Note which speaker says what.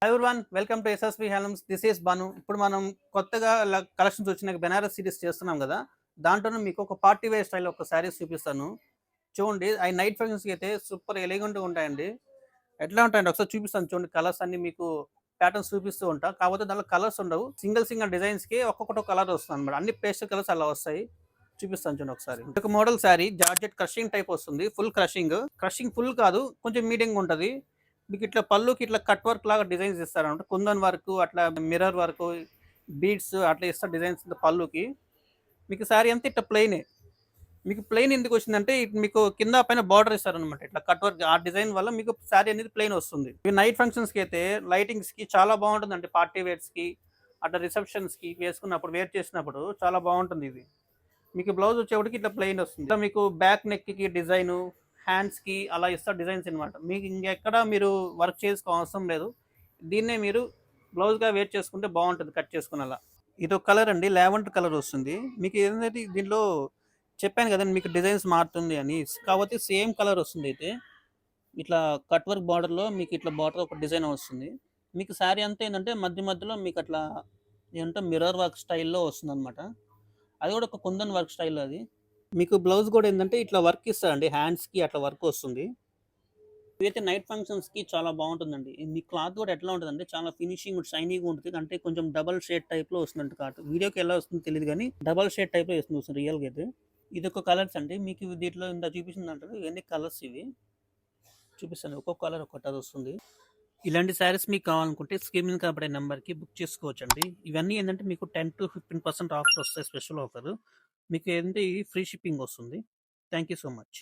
Speaker 1: High everyone, welcome to SSV Handlooms. This is Bhanu. ఇప్పుడు మనం కొత్తగా కలెక్షన్స్ వచ్చినాక బెనారస్ సిరీస్ చేస్తున్నాం కదా. దాంట్లోనే మీకు ఒక పార్టీ వేర్ స్టైల్ ఒక శారీస్ చూపిస్తాను. చూడండి, అవి నైట్ ఫంక్షన్స్కి అయితే సూపర్ ఎలిగెంట్గా ఉంటాయండి. ఎట్లా ఉంటాయండి ఒకసారి చూపిస్తాను చూడండి. కలర్స్ అన్ని మీకు ప్యాటర్న్స్ చూపిస్తూ ఉంటా. కాకపోతే దాంట్లో కలర్స్ ఉండవు. సింగిల్ డిజైన్స్కి ఒక్కొక్కటి కలర్ వస్తుంది అనమాట. అన్ని పేస్టల్ కలర్స్ అలా వస్తాయి. చూపిస్తాను చూడండి ఒకసారి. ఒక model sari georgette crushing type వస్తుంది. ఫుల్ క్రషింగ్ ఫుల్ కాదు, కొంచెం మీడియంగా ఉంటుంది. మీకు ఇట్లా పళ్ళుకి ఇట్లా కట్ వర్క్ లాగా డిజైన్స్ ఇస్తారనమాట. కుందన్ వర్క్, అట్లా మిర్రర్ వర్క్, బీడ్స్ అట్లా ఇస్తారు డిజైన్స్ పళ్ళుకి. మీకు శారీ అంతా ఇట్లా ప్లెయినే. మీకు ప్లెయిన్ ఎందుకు వచ్చిందంటే మీకు కింద పైన బార్డర్ ఇస్తారనమాట. ఇట్లా కట్ వర్క్ ఆ డిజైన్ వల్ల మీకు శారీ అనేది ప్లెయిన్ వస్తుంది. ఈ నైట్ ఫంక్షన్స్కి అయితే లైటింగ్స్కి చాలా బాగుంటుందండి. పార్టీ వేర్స్కి అట్లా రిసెప్షన్స్కి వేసుకున్నప్పుడు వేర్ చేసినప్పుడు చాలా బాగుంటుంది ఇది. మీకు బ్లౌజ్ వచ్చేప్పటికి ఇట్లా ప్లెయిన్ వస్తుంది. ఇట్లా మీకు బ్యాక్ నెక్కి డిజైను, హ్యాండ్స్కి అలా ఇస్తారు డిజైన్స్ అనమాట. మీకు ఇంకెక్కడ మీరు వర్క్ చేసుకో అవసరం లేదు. దీన్నే మీరు బ్లౌజ్గా వేర్ చేసుకుంటే బాగుంటుంది కట్ చేసుకుని అలా. ఇది ఒక కలర్ అండి, లావెండర్ కలర్ వస్తుంది. మీకు ఏంటంటే దీంట్లో చెప్పాను కదండి మీకు డిజైన్స్ మారుతుంది అని. కాబట్టి సేమ్ కలర్ వస్తుంది. అయితే ఇట్లా కట్ వర్క్ బార్డర్లో మీకు ఇట్లా బార్డర్ ఒక డిజైన్ వస్తుంది. మీకు శారీ అంతా ఏంటంటే మధ్యలో మీకు అట్లా ఏంటంటే మిర్రర్ వర్క్ స్టైల్లో వస్తుంది అనమాట. అది కూడా ఒక కుందన్ వర్క్ స్టైల్ అది. మీకు బ్లౌజ్ కూడా ఏంటంటే ఇట్లా వర్క్ ఇస్తారండి, హ్యాండ్స్కి అట్లా వర్క్ వస్తుంది. ఇదైతే నైట్ ఫంక్షన్స్కి చాలా బాగుంటుందండి. మీ క్లాత్ కూడా ఎట్లా ఉంటుందంటే చాలా ఫినిషింగ్ షైనీగా ఉంటుంది. అంటే కొంచెం డబల్ షేడ్ టైప్లో వస్తుందంట కాదు. వీడియోకి ఎలా వస్తుందో తెలియదు కానీ డబల్ షేడ్ టైప్లో వస్తుంది రియల్గా అయితే. ఇది ఒక కలర్స్ అండి. మీకు దీంట్లో ఇంత చూపించింది అంటారు ఇవన్నీ కలర్స్. ఇవి చూపిస్తాను, ఒక్కొక్క కలర్ ఒక్కటి అది వస్తుంది. ఇలాంటి శారీస్ మీకు కావాలనుకుంటే స్క్రీన్ మీద కనబడే నెంబర్కి బుక్ చేసుకోవచ్చండి. ఇవన్నీ ఏంటంటే మీకు 10 to 15% ఆఫర్ వస్తాయి, స్పెషల్ ఆఫర్. మీకు ఏంటంటే ఫ్రీ షిప్పింగ్ వస్తుంది. Thank you so much.